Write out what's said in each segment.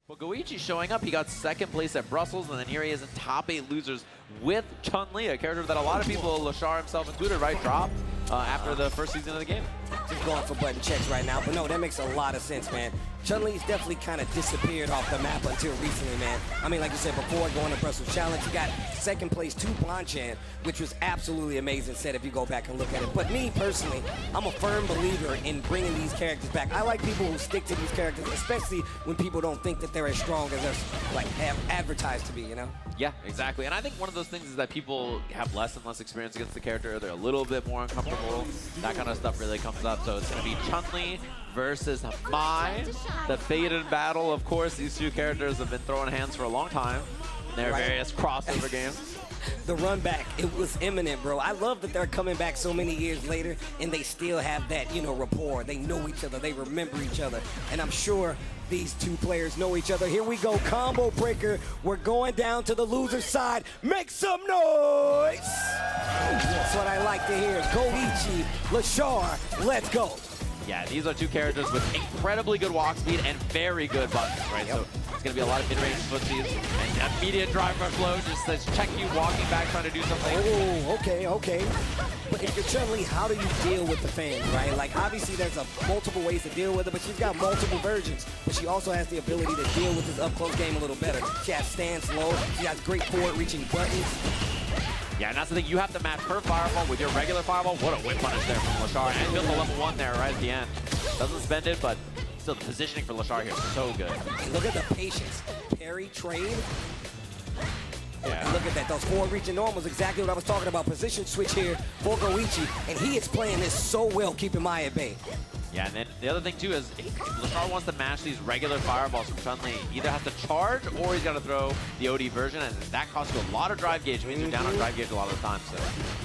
Well, Go1 showing up, he got second place at Brussels, and then here he is in top 8 losers with Chun-Li, a character that a lot of people, Leshar himself included, right, dropped after the first season of the game. Just going for button checks right now, but no, that makes a lot of sense, man. Chun-Li's definitely kind of disappeared off the map until recently, man. I mean, like you said before, going to Brussels Challenge, he got second place to Blanchan, which was absolutely amazing set if you go back and look at it. But me, personally, I'm a firm believer in bringing these characters back. I like people who stick to these characters, especially when people don't think that they're as strong as they're like advertised to be, you know? Yeah, exactly. And I think one of those things is that people have less and less experience against the character. They're a little bit more uncomfortable. That kind of stuff really comes up. So it's going to be Chun-Li versus Mai. The fated battle, of course. These two characters have been throwing hands for a long time in their various crossover games. The run back, it was imminent, bro. I love that they're coming back so many years later and they still have that, you know, rapport. They know each other, they remember each other. And I'm sure these two players know each other. Here we go, Combo Breaker. We're going down to the loser side. Make some noise! That's what I like to hear. Go1, Leshar, let's go. Yeah, these are two characters with incredibly good walk speed and very good buttons, right? So it's going to be a lot of mid-range footsies. And immediate drive rush low just says check you walking back trying to do something. Oh, okay. But if you're Chun-Li, how do you deal with the fans, right? Like, obviously, there's multiple ways to deal with it, but she's got multiple versions. But she also has the ability to deal with this up-close game a little better. She has stance low. She has great forward-reaching buttons. Yeah, and that's the thing. You have to match her fireball with your regular fireball. What a whip punish there from Leshar. And built the level 1 there right at the end. Doesn't spend it, but still the positioning for Leshar here is so good. And look at the patience. Parry, trade. Yeah. And look at that. Those forward-reaching normals, exactly what I was talking about. Position switch here for Go1. And he is playing this so well, keeping Mai at bay. Yeah, and then the other thing, too, is if Leshar wants to match these regular fireballs from Chun-Li, either has to charge or he's got to throw the OD version, and that costs you a lot of drive gauge. It means you're down on drive gauge a lot of the time. So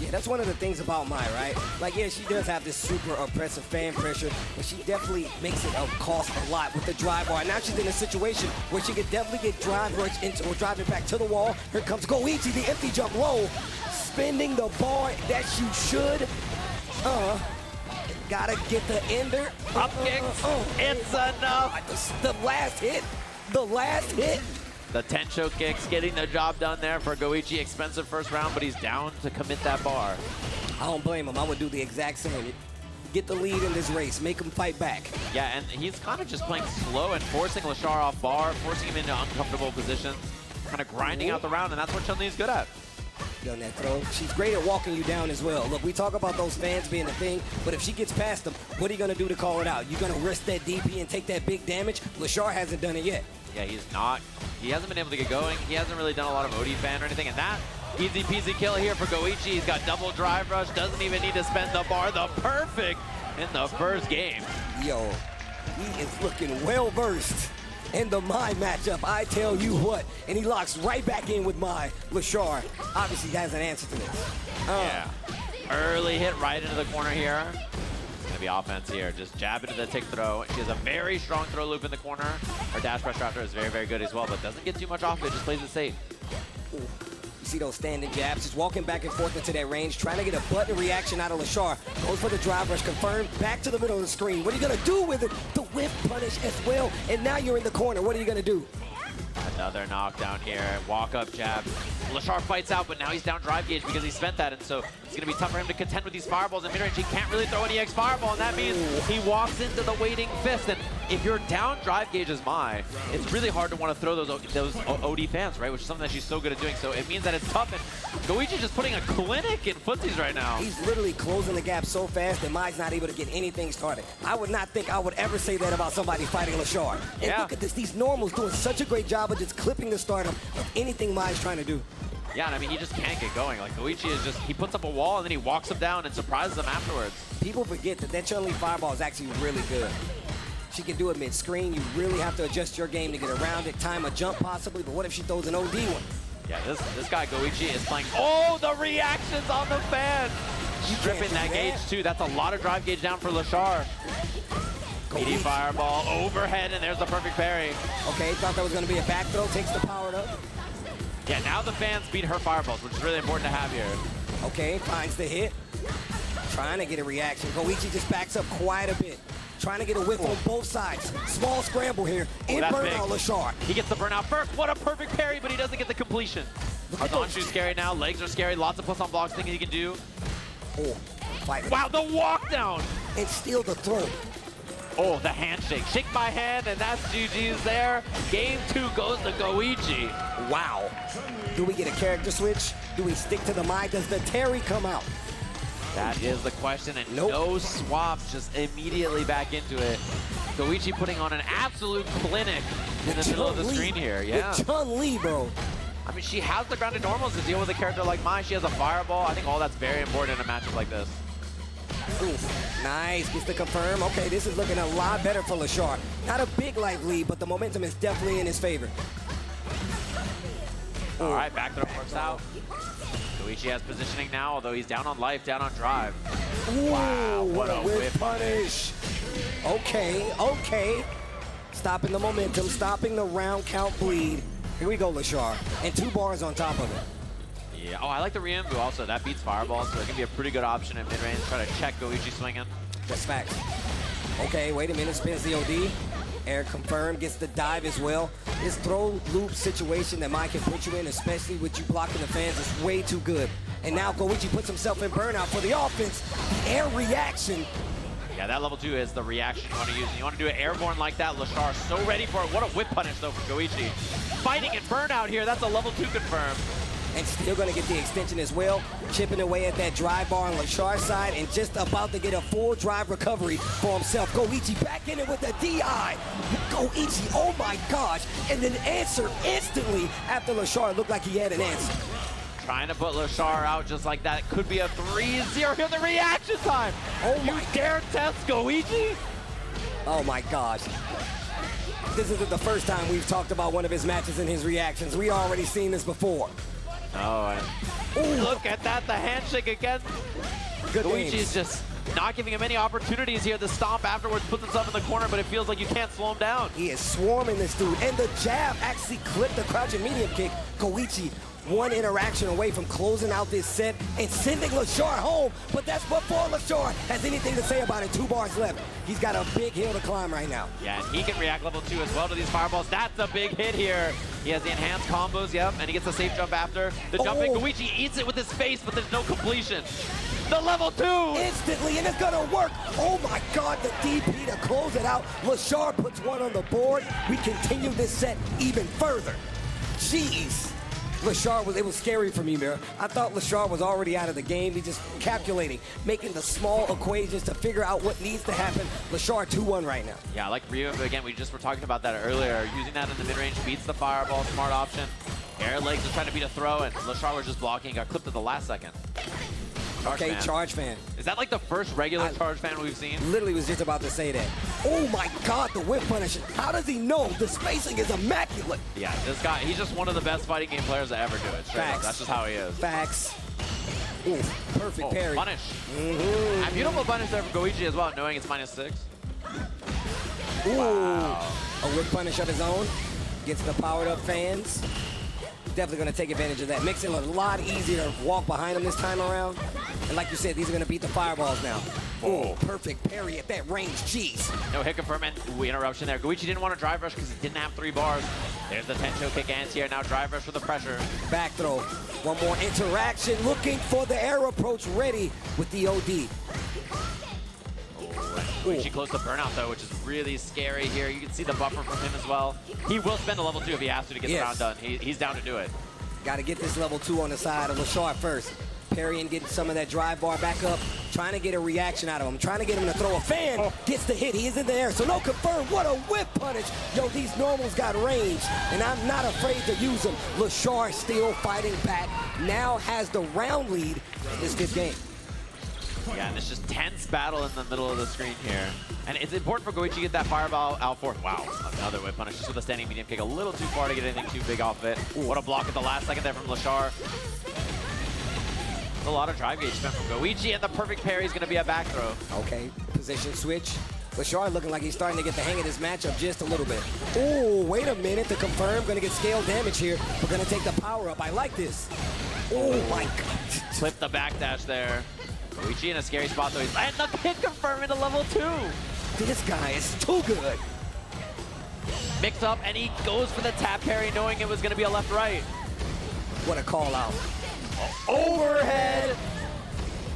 yeah, that's one of the things about Mai, right? Like, yeah, she does have this super oppressive fan pressure, but she definitely makes it cost a lot with the drive bar. Now she's in a situation where she could definitely get drive rush into or drive it back to the wall. Here comes Go1, the empty jump low, spinning the bar that she should. Gotta get the ender. Up kicks. It's enough. The last hit. The Tencho kicks getting the job done there for Go1. Expensive first round, but he's down to commit that bar. I don't blame him. I would do the exact same. Get the lead in this race. Make him fight back. Yeah, and he's kind of just playing slow and forcing Leshar off bar, forcing him into uncomfortable positions, kind of grinding out the round, and that's what Chun-Li is good at. On that throw. She's great at walking you down as well. Look, we talk about those fans being a thing, but if she gets past them, what are you going to do to call it out? You're going to risk that DP and take that big damage? Leshar hasn't done it yet. Yeah, he's not. He hasn't been able to get going. He hasn't really done a lot of OD fan or anything, and that easy peasy kill here for Go1. He's got double drive rush, doesn't even need to spend the bar. The perfect in the first game. Yo, he is looking well-versed in the Mai matchup, I tell you what. And he locks right back in with Mai. Leshar obviously has an answer to this. Yeah. Early hit right into the corner here. It's going to be offense here. Just jab into the tick throw. She has a very strong throw loop in the corner. Her dash pressure after is very, very good as well, but doesn't get too much off it. Just plays it safe. Ooh. You see those standing jabs, just walking back and forth into that range, trying to get a button reaction out of Leshar. Goes for the drive rush, confirmed, back to the middle of the screen. What are you gonna do with it? The whip punish as well, and now you're in the corner. What are you gonna do? Another knockdown here, walk up jab. Leshar fights out, but now he's down drive gauge because he spent that, and so it's gonna be tough for him to contend with these fireballs in mid-range. He can't really throw an EX fireball, and that means he walks into the waiting fist, and if you're down drive gauge as Mai, it's really hard to want to throw those OD fans, right? Which is something that she's so good at doing. So it means that it's tough, and Go1 just putting a clinic in footsies right now. He's literally closing the gap so fast that Mai's not able to get anything started. I would not think I would ever say that about somebody fighting Leshar. And look at this, these normals doing such a great job of just clipping the start of anything Mai's trying to do. Yeah, and I mean, he just can't get going. Like, Go1 is just, he puts up a wall and then he walks them down and surprises them afterwards. People forget that Chun-Li fireball is actually really good. She can do it mid-screen. You really have to adjust your game to get around it, time a jump possibly, but what if she throws an OD one? Yeah, this guy Go1 is playing, oh, the reactions on the fan! Stripping that gauge too. That's a lot of drive gauge down for Leshar. Meaty fireball, overhead, and there's the perfect parry. Okay, thought that was gonna be a back throw, takes the power up. Yeah, now the fans beat her fireballs, which is really important to have here. Okay, finds the hit. Trying to get a reaction. Go1 just backs up quite a bit. Trying to get a whiff on both sides. Small scramble here. In burnout, Leshar. He gets the burnout first. What a perfect parry, but he doesn't get the completion. Adanshu's scary now. Legs are scary. Lots of plus-on blocks, things he can do. Oh, fight. Wow, the walk down. And steal the throw. Oh, the handshake. Shake my hand, and that's GG's there. Game 2 goes to Go1. Wow. Do we get a character switch? Do we stick to the Mai? Does the Terry come out? That is the question, and nope. No swaps, just immediately back into it. Go1 putting on an absolute clinic in the middle of the screen here. Yeah. With Chun-Li, bro. I mean, she has the grounded normals to deal with a character like Mai. She has a fireball. I think all that's very important in a matchup like this. Oof. Nice, gets to confirm. Okay, this is looking a lot better for Leshar. Not a big life lead, but the momentum is definitely in his favor. All right, back throw works out. Go1 has positioning now, although he's down on life, down on drive. Ooh, wow, what a whip punish. Okay, okay. Stopping the momentum, stopping the round count bleed. Here we go, Leshar. And 2 bars on top of it. Yeah, oh, I like the re-invu also. That beats Fireball, so it can be a pretty good option at mid-range. Try to check Go1 swinging. That's facts. Okay, wait a minute, spins the OD. Air confirmed, gets the dive as well. This throw loop situation that Mai can put you in, especially with you blocking the fans, is way too good. And now Go1 puts himself in burnout for the offense. The air reaction. Yeah, that level 2 is the reaction you want to use. And you want to do it airborne like that. Leshar so ready for it. What a whip punish, though, from Go1. Fighting in burnout here. That's a level 2 confirmed. And still going to get the extension as well. Chipping away at that drive bar on Leshar's side and just about to get a full drive recovery for himself. Go1 back in it with a DI. Go1, oh my gosh. And then answer instantly after Leshar looked like he had an answer. Trying to put Leshar out just like that. It could be a 3-0 here. The reaction time. Oh my. You dare test Go1? Oh my gosh. This isn't the first time we've talked about one of his matches and his reactions. We already seen this before. Oh, and look at that, the handshake again. Go1 is just not giving him any opportunities here. The stomp afterwards puts himself in the corner, but it feels like you can't slow him down. He is swarming this dude, and the jab actually clipped the crouching medium kick. Go1 one interaction away from closing out this set and sending Leshar home, but that's before Leshar has anything to say about it. 2 bars left. He's got a big hill to climb right now. Yeah, and he can react level 2 as well to these fireballs. That's a big hit here. He has the enhanced combos, yep, and he gets a safe jump after. The jumping, Go1 eats it with his face, but there's no completion. The level 2! Instantly, and it's gonna work. Oh my God, the DP to close it out. Leshar puts one on the board. We continue this set even further. Jeez. Leshar it was scary for me, man. I thought Leshar was already out of the game. He's just calculating, making the small equations to figure out what needs to happen. Leshar 2-1 right now. Yeah, I like Ryu, but again, we just were talking about that earlier. Using that in the mid-range beats the fireball, smart option. Air legs is trying to beat a throw, and Leshar was just blocking, got clipped at the last second. Charge fan. Is that like the first regular charge fan we've seen? Literally was just about to say that. Oh my God, the whip punish. How does he know? The spacing is immaculate. Yeah, this guy, he's just one of the best fighting game players to ever do it. Facts. That's just how he is. Facts. Ooh, perfect parry. Punish. And beautiful punish there from Go1 as well, knowing it's -6. Ooh. Wow. A whip punish of his own. Gets the powered up fans. Definitely going to take advantage of that. Makes it a lot easier to walk behind him this time around. And like you said, these are going to beat the fireballs now. Oh, perfect parry at that range. Jeez. No hit confirmation. Ooh, interruption there. Go1 didn't want to drive rush because he didn't have 3 bars. There's the Tencho kick anti-air. Now drive rush for the pressure. Back throw. One more interaction. Looking for the air approach ready with the OD. Go1 close to burnout though, which is really scary here. You can see the buffer from him as well. He will spend a level 2 if he has to get the round done. He's down to do it. Got to get this level 2 on the side of Leshar first. Parrying, getting some of that drive bar back up, trying to get a reaction out of him, trying to get him to throw a fan, gets the hit, he is in the air, so no confirm. What a whip punish. Yo, these normals got range, and I'm not afraid to use them. Leshar still fighting back, now has the round lead in this 5th game. Yeah, and it's just tense battle in the middle of the screen here. And it's important for Go1 to get that fireball out for. Wow, another whip punish just with a standing medium kick. A little too far to get anything too big off it. What a block at the last second there from Leshar. A lot of drive gauge spent from Go1, and the perfect parry is going to be a back throw. Okay, position switch. Leshar looking like he's starting to get the hang of this matchup just a little bit. Oh, wait a minute to confirm. Going to get scale damage here. We're going to take the power up. I like this. Oh my God. Clip the backdash there. Go1 in a scary spot though. And the kick confirmed into level 2. This guy is too good. Mix up, and he goes for the tap parry, knowing it was going to be a left-right. What a call out. Overhead.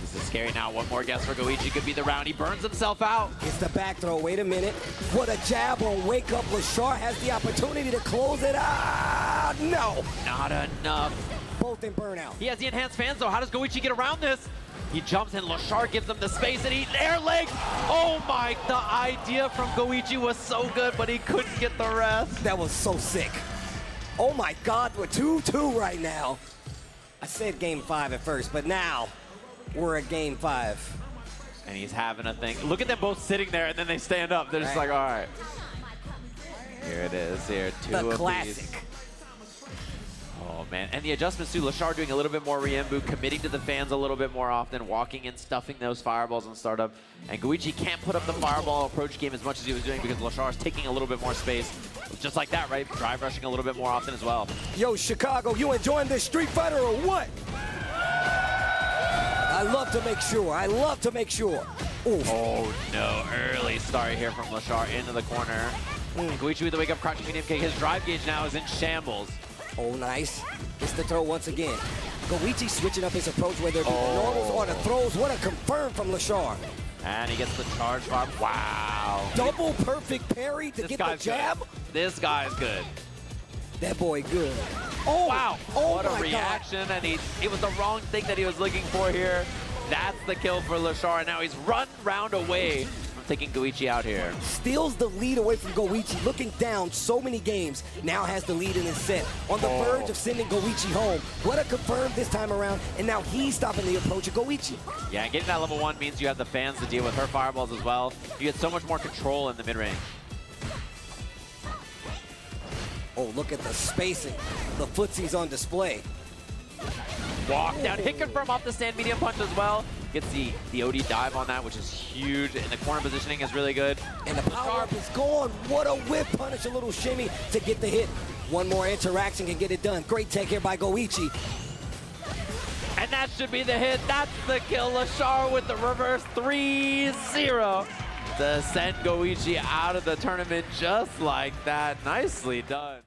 This is scary now. One more guess for Go1 could be the round. He burns himself out. It's the back throw. Wait a minute. What a jab on wake up. Leshar has the opportunity to close it out. No. Not enough. Both in burnout. He has the enhanced fans, though. How does Go1 get around this? He jumps in. Leshar gives him the space, and he air legs. Oh my, the idea from Go1 was so good, but he couldn't get the rest. That was so sick. Oh my God, we're 2-2 right now. I said game 5 at first, but now we're at game 5. And he's having a thing. Look at them both sitting there, and then they stand up. They're just like, all right. Here it is. Here, two The of classic. these. Oh, man. And the adjustments too. Leshar doing a little bit more re-embu, committing to the fans a little bit more often, walking in, stuffing those fireballs in startup. And Go1 can't put up the fireball approach game as much as he was doing because Leshar is taking a little bit more space. Just like that, right? Drive rushing a little bit more often as well. Yo, Chicago, you enjoying this Street Fighter or what? I love to make sure. I love to make sure. Ooh. Oh, no. Early start here from Leshar into the corner. Go1 with the wake-up crouching medium kick. His drive gauge now is in shambles. Oh, nice. It's the throw once again. Go1 switching up his approach, whether it be the normals or the throws. What a confirm from Leshar. And he gets the charge bar. Wow. Double perfect parry to get the jab. Good. This guy's good. That boy good. Oh, wow. Oh, what a reaction. God. And it was the wrong thing that he was looking for here. That's the kill for Leshar. And now he's run round away from taking Go1 out here. Steals the lead away from Go1, looking down so many games. Now has the lead in his set. On the verge of sending Go1 home. What a confirm this time around. And now he's stopping the approach of Go1. Yeah, and getting that level 1 means you have the fans to deal with her fireballs as well. You get so much more control in the mid-range. Oh, look at the spacing. The footsie's on display. Walk down, hit confirm off the stand medium punch as well. Gets the OD dive on that, which is huge, and the corner positioning is really good. And the power up is gone. What a whip punish, a little shimmy to get the hit. One more interaction can get it done. Great take here by Go1. And that should be the hit. That's the kill. Leshar with the reverse 3-0 to send Go1 out of the tournament just like that. Nicely done.